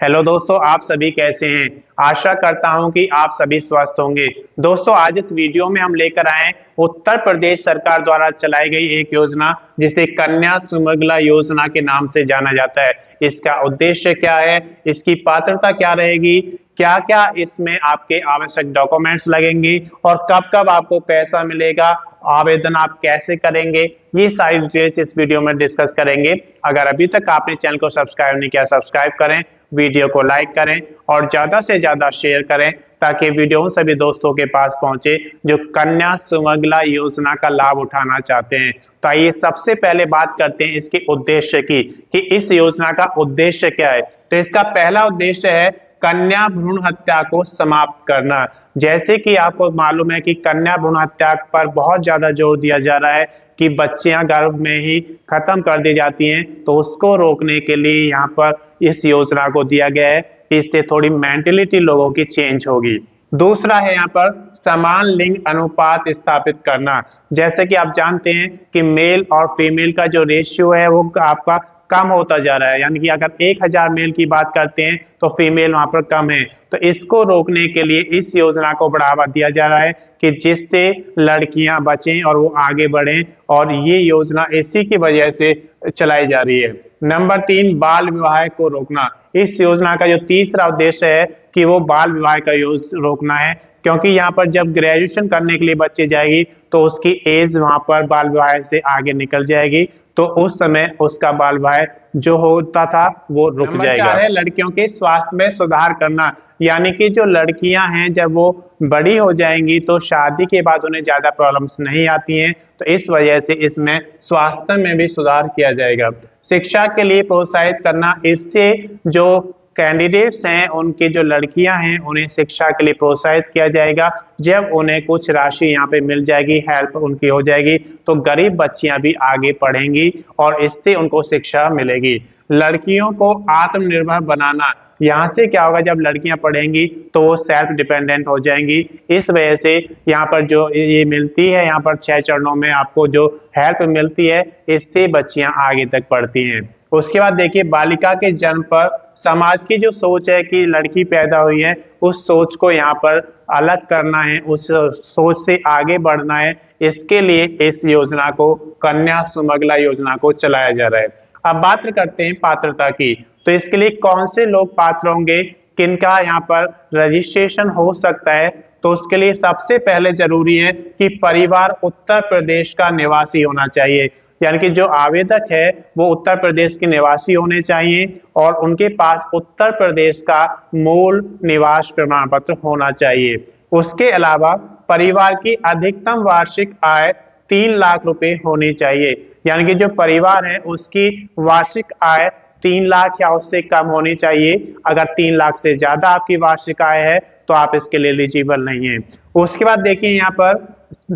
Hello दोस्तों, आप सभी कैसे हैं। आशा करता हूं कि आप सभी स्वस्थ होंगे। दोस्तों, आज इस वीडियो में हम लेकर आए हैं उत्तर प्रदेश सरकार द्वारा चलाई गई एक योजना जिसे कन्या सुमंगला योजना के नाम से जाना जाता है। इसका उद्देश्य क्या है, इसकी पात्रता क्या रहेगी, क्या क्या इसमें आपके आवश्यक डॉक्यूमेंट्स लगेंगे और कब कब आपको पैसा मिलेगा, आवेदन आप कैसे करेंगे, ये सारी डिटेल्स इस वीडियो में डिस्कस करेंगे। अगर अभी तक आपने चैनल को सब्सक्राइब नहीं किया, सब्सक्राइब करें, वीडियो को लाइक करें और ज्यादा से ज्यादा शेयर करें ताकि वीडियो सभी दोस्तों के पास पहुंचे जो कन्या सुमंगला योजना का लाभ उठाना चाहते हैं। तो आइए सबसे पहले बात करते हैं इसके उद्देश्य की कि इस योजना का उद्देश्य क्या है। तो इसका पहला उद्देश्य है कन्या भ्रूण हत्या को समाप्त करना। जैसे कि आपको मालूम है कि कन्या भ्रूण हत्या पर बहुत ज्यादा जोर दिया जा रहा है कि बच्चियां गर्भ में ही खत्म कर दी जाती हैं, तो उसको रोकने के लिए यहाँ पर इस योजना को दिया गया है। इससे थोड़ी मेंटेलिटी लोगों की चेंज होगी। दूसरा है यहाँ पर समान लिंग अनुपात स्थापित करना। जैसे कि आप जानते हैं कि मेल और फीमेल का जो रेशियो है वो आपका कम होता जा रहा है, यानी कि अगर 1000 मेल की बात करते हैं तो फीमेल वहां पर कम है। तो इसको रोकने के लिए इस योजना को बढ़ावा दिया जा रहा है कि जिससे लड़कियां बचें और वो आगे बढ़ें, और ये योजना इसी की वजह से चलाई जा रही है। नंबर 3, बाल विवाह को रोकना। इस योजना का जो तीसरा उद्देश्य है कि वो बाल विवाह का रोकना है, क्योंकि यहाँ पर जब ग्रेजुएशन करने के लिए बच्चे जाएगी तो उसकी एज वहां पर बाल विवाह से आगे निकल जाएगी, तो उस समय उसका बाल विवाह जो होता था वो रुक जाएगा। नंबर 4 है लड़कियों के स्वास्थ्य में सुधार करना। यानी कि जो लड़कियां हैं जब वो बड़ी हो जाएंगी तो शादी के बाद उन्हें ज्यादा प्रॉब्लम्स नहीं आती हैं, तो इस वजह से इसमें स्वास्थ्य में भी सुधार किया जाएगा। शिक्षा के लिए प्रोत्साहित करना, इससे जो कैंडिडेट्स हैं उनकी जो लड़कियां हैं उन्हें शिक्षा के लिए प्रोत्साहित किया जाएगा। जब उन्हें कुछ राशि यहाँ पे मिल जाएगी, हेल्प उनकी हो जाएगी, तो गरीब बच्चियां भी आगे पढ़ेंगी और इससे उनको शिक्षा मिलेगी। लड़कियों को आत्मनिर्भर बनाना। यहाँ से क्या होगा, जब लड़कियां पढ़ेंगी तो वो सेल्फ डिपेंडेंट हो जाएंगी। इस वजह से यहाँ पर जो ये मिलती है, यहाँ पर 6 चरणों में आपको जो हेल्प मिलती है, इससे बच्चियां आगे तक पढ़ती हैं। उसके बाद देखिए, बालिका के जन्म पर समाज की जो सोच है कि लड़की पैदा हुई है, उस सोच को यहाँ पर अलग करना है, उस सोच से आगे बढ़ना है। इसके लिए इस योजना को कन्या सुमंगला योजना को चलाया जा रहा है। अब बात करते हैं पात्रता की। तो इसके लिए कौन से लोग पात्र होंगे, किनका यहाँ पर रजिस्ट्रेशन हो सकता है। तो उसके लिए सबसे पहले जरूरी है कि परिवार उत्तर प्रदेश का निवासी होना चाहिए, यानी कि जो आवेदक है वो उत्तर प्रदेश के निवासी होने चाहिए और उनके पास उत्तर प्रदेश का मूल निवास प्रमाण पत्र होना चाहिए। उसके अलावा परिवार की अधिकतम वार्षिक आय 3 लाख रुपए होनी चाहिए, यानी कि जो परिवार है उसकी वार्षिक आय 3 लाख या उससे कम होनी चाहिए। अगर 3 लाख से ज्यादा आपकी वार्षिक आय है तो आप इसके लिए एलिजिबल नहीं है। उसके बाद देखिए, यहाँ पर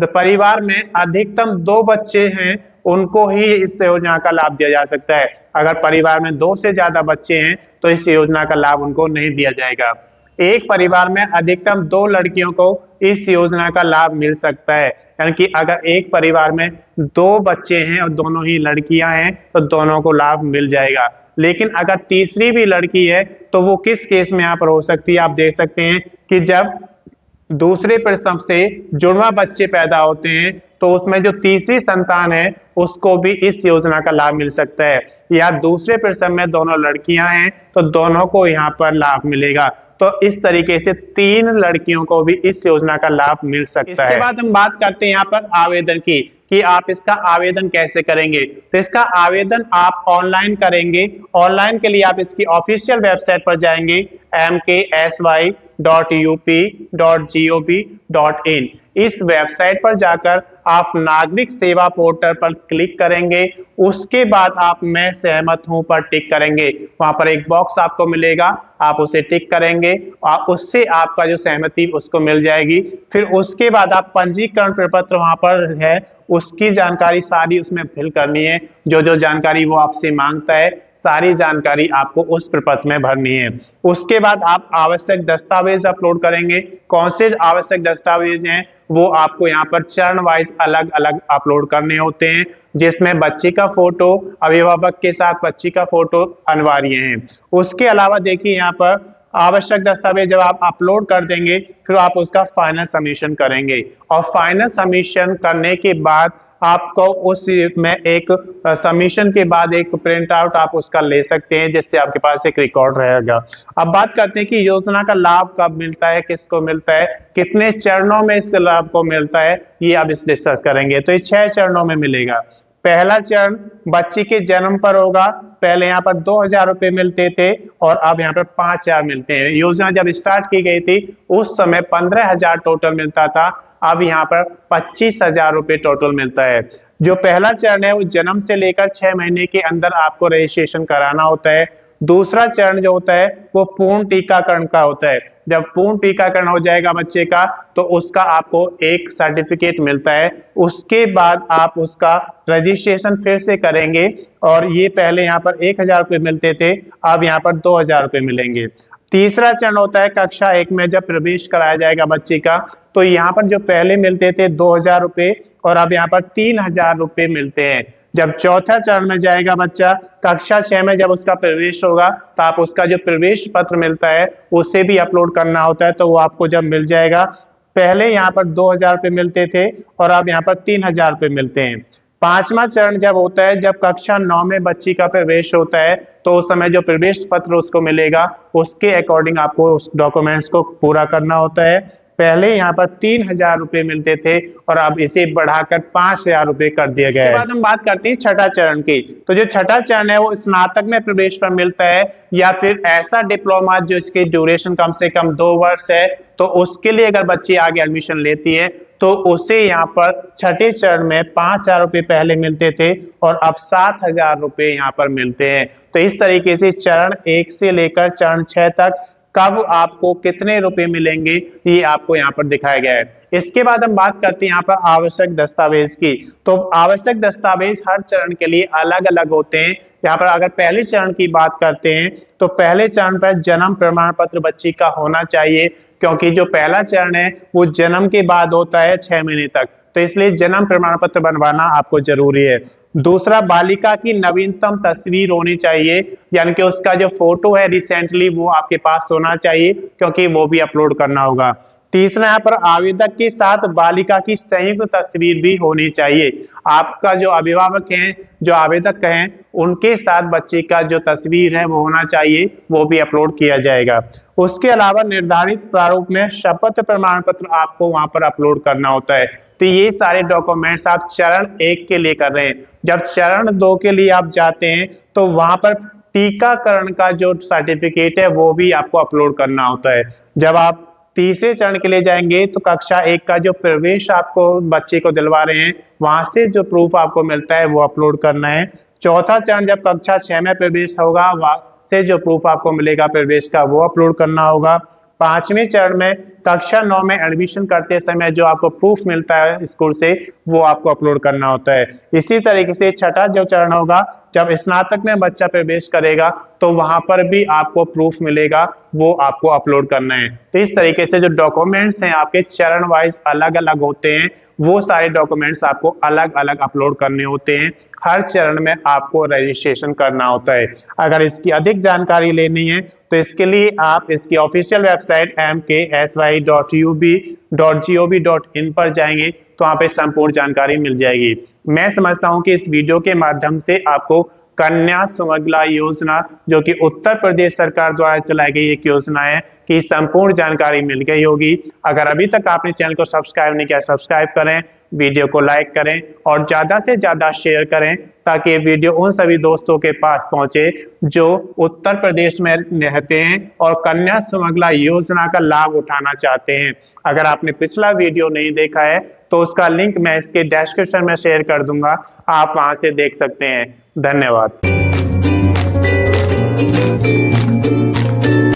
परिवार में अधिकतम 2 बच्चे हैं, उनको ही इस योजना का लाभ दिया जा सकता है। अगर परिवार में 2 से ज्यादा बच्चे हैं तो इस योजना का लाभ उनको नहीं दिया जाएगा। एक परिवार में अधिकतम 2 लड़कियों को इस योजना का लाभ मिल सकता है, यानी कि अगर एक परिवार में 2 बच्चे हैं और दोनों ही लड़कियां हैं तो दोनों को लाभ मिल जाएगा। लेकिन अगर तीसरी भी लड़की है तो वो किस केस में यहाँ पर हो सकती है, आप देख सकते हैं कि जब दूसरे प्रसव से जुड़वा बच्चे पैदा होते हैं तो उसमें जो तीसरी संतान है उसको भी इस योजना का लाभ मिल सकता है, या दूसरे प्रसव में दोनों लड़कियां हैं तो दोनों को यहाँ पर लाभ मिलेगा। तो इस तरीके से 3 लड़कियों को भी इस योजना का लाभ मिल सकता है। इसके बाद हम बात करते हैं यहाँ पर आवेदन की कि आप इसका आवेदन कैसे करेंगे। तो इसका आवेदन आप ऑनलाइन करेंगे। ऑनलाइन के लिए आप इसकी ऑफिशियल वेबसाइट पर जाएंगे mksy.up.gov.in। इस वेबसाइट पर जाकर आप नागरिक सेवा पोर्टल पर क्लिक करेंगे। उसके बाद आप मैं सहमत हूं पर टिक करेंगे। वहां पर एक बॉक्स आपको मिलेगा, आप उसे टिक करेंगे और उससे आपका जो सहमति उसको मिल जाएगी। फिर उसके बाद आप पंजीकरण प्रपत्र वहां पर है उसकी जानकारी सारी उसमें फिल करनी है। जो जो जानकारी वो आपसे मांगता है सारी जानकारी आपको उस प्रपत्र में भरनी है। उसके बाद आप आवश्यक दस्तावेज अपलोड करेंगे। कौन से आवश्यक दस्तावेज हैं वो आपको यहाँ पर चरण वाइज अलग अलग अपलोड करने होते हैं, जिसमें बच्चे का फोटो, अभिभावक के साथ बच्ची का फोटो अनिवार्य है। उसके अलावा देखिए यहाँ पर आवश्यक दस्तावेज जब आप अपलोड कर देंगे फिर आप उसका फाइनल सबमिशन करेंगे, और फाइनल सबमिशन करने के बाद आपको उस में एक सबमिशन के बाद एक प्रिंट आउट आप उसका ले सकते हैं, जिससे आपके पास एक रिकॉर्ड रहेगा। अब बात करते हैं कि योजना का लाभ कब मिलता है, किसको मिलता है, कितने चरणों में इस लाभ को मिलता है, ये आप इस डिस्कस करेंगे। तो ये 6 चरणों में मिलेगा। पहला चरण बच्ची के जन्म पर होगा। पहले यहाँ पर 2,000 रुपए मिलते थे और अब यहाँ पर 5,000 मिलते हैं। योजना जब स्टार्ट की गई थी उस समय 15,000 टोटल मिलता था, अब यहाँ पर 25,000 रुपए टोटल मिलता है। जो पहला चरण है वो जन्म से लेकर 6 महीने के अंदर आपको रजिस्ट्रेशन कराना होता है। दूसरा चरण जो होता है वो पूर्ण टीकाकरण का होता है। जब पूर्ण टीकाकरण हो जाएगा बच्चे का तो उसका आपको एक सर्टिफिकेट मिलता है। उसके बाद आप उसका रजिस्ट्रेशन फिर से करेंगे, और ये पहले यहाँ पर 1,000 रुपये मिलते थे, अब यहाँ पर 2,000 रुपये मिलेंगे। तीसरा चरण होता है कक्षा 1 में जब प्रवेश कराया जाएगा बच्चे का, तो यहाँ पर जो पहले मिलते थे 2,000 रुपये और अब यहाँ पर 3,000 रुपये मिलते हैं। जब चौथा चरण में जाएगा बच्चा, कक्षा 6 में जब उसका प्रवेश होगा तो आप उसका जो प्रवेश पत्र मिलता है उसे भी अपलोड करना होता है, तो वो आपको जब मिल जाएगा। पहले यहाँ पर 2,000 रुपये मिलते थे और अब यहाँ पर 3,000 रुपये मिलते हैं। पांचवा चरण जब होता है जब कक्षा 9 में बच्ची का प्रवेश होता है, तो उस समय जो प्रवेश पत्र उसको मिलेगा उसके अकॉर्डिंग आपको उस डॉक्यूमेंट्स को पूरा करना होता है। पहले यहाँ पर 3,000 रुपये मिलते थे और अब इसे बढ़ाकर 5,000 रुपये कर दिया गया है। इसके बाद हम बात करते हैं छठा चरण की। तो जो छठा चरण है वो स्नातक में प्रवेश पर मिलता है, या फिर ऐसा डिप्लोमा जो इसकी ड्यूरेशन कम से कम 2 वर्ष है, तो उसके लिए अगर बच्ची आगे एडमिशन लेती है तो उसे यहाँ पर छठे चरण में 5,000 रुपये पहले मिलते थे और अब 7,000 रुपये यहाँ पर मिलते हैं। तो इस तरीके से चरण 1 से लेकर चरण 6 तक कब आपको कितने रुपए मिलेंगे ये आपको यहाँ पर दिखाया गया है। इसके बाद हम बात करते हैं यहाँ पर आवश्यक दस्तावेज की। तो आवश्यक दस्तावेज हर चरण के लिए अलग अलग होते हैं। यहाँ पर अगर पहले चरण की बात करते हैं तो पहले चरण पर जन्म प्रमाण पत्र बच्ची का होना चाहिए, क्योंकि जो पहला चरण है वो जन्म के बाद होता है 6 महीने तक, तो इसलिए जन्म प्रमाण पत्र बनवाना आपको जरूरी है। दूसरा, बालिका की नवीनतम तस्वीर होनी चाहिए, यानी कि उसका जो फोटो है रिसेंटली वो आपके पास होना चाहिए, क्योंकि वो भी अपलोड करना होगा। तीसरा, यहाँ पर आवेदक के साथ बालिका की संयुक्त तस्वीर भी होनी चाहिए। आपका जो अभिभावक हैं, जो आवेदक हैं, उनके साथ बच्चे का जो तस्वीर है वो होना चाहिए, वो भी अपलोड किया जाएगा। उसके अलावा निर्धारित प्रारूप में शपथ प्रमाण पत्र आपको वहां पर अपलोड करना होता है। तो ये सारे डॉक्यूमेंट्स आप चरण 1 के लिए कर रहे हैं। जब चरण 2 के लिए आप जाते हैं तो वहां पर टीकाकरण का जो सर्टिफिकेट है वो भी आपको अपलोड करना होता है। जब आप तीसरे चरण के लिए जाएंगे तो कक्षा 1 का जो प्रवेश आपको बच्चे को दिलवा रहे हैं वहां से जो प्रूफ आपको मिलता है वो अपलोड करना है। चौथा चरण जब कक्षा 6 में प्रवेश होगा वहां से जो प्रूफ आपको मिलेगा प्रवेश का वो अपलोड करना होगा। पांचवें चरण में कक्षा 9 में एडमिशन करते समय जो आपको प्रूफ मिलता है स्कूल से वो आपको अपलोड करना होता है। इसी तरीके से छठा जो चरण होगा जब स्नातक में बच्चा प्रवेश करेगा तो वहां पर भी आपको प्रूफ मिलेगा, वो आपको अपलोड करना है। तो इस तरीके से जो डॉक्यूमेंट्स हैं आपके चरण वाइज अलग अलग होते हैं, वो सारे डॉक्यूमेंट्स आपको अलग अलग अपलोड करने होते हैं। हर चरण में आपको रजिस्ट्रेशन करना होता है। अगर इसकी अधिक जानकारी लेनी है तो इसके लिए आप इसकी ऑफिशियल वेबसाइट mksy.ub.gov.in पर जाएंगे तो वहाँ पे संपूर्ण जानकारी मिल जाएगी। मैं समझता हूँ कि इस वीडियो के माध्यम से आपको कन्या सुमंगला योजना, जो कि उत्तर प्रदेश सरकार द्वारा चलाई गई एक योजना है, की संपूर्ण जानकारी मिल गई होगी। अगर अभी तक आपने चैनल को सब्सक्राइब नहीं किया, सब्सक्राइब करें, वीडियो को लाइक करें और ज्यादा से ज्यादा शेयर करें, ताकि ये वीडियो उन सभी दोस्तों के पास पहुंचे जो उत्तर प्रदेश में रहते हैं और कन्या सुमंगला योजना का लाभ उठाना चाहते हैं। अगर आपने पिछला वीडियो नहीं देखा है तो उसका लिंक मैं इसके डिस्क्रिप्शन में शेयर कर दूंगा, आप वहां से देख सकते हैं। धन्यवाद।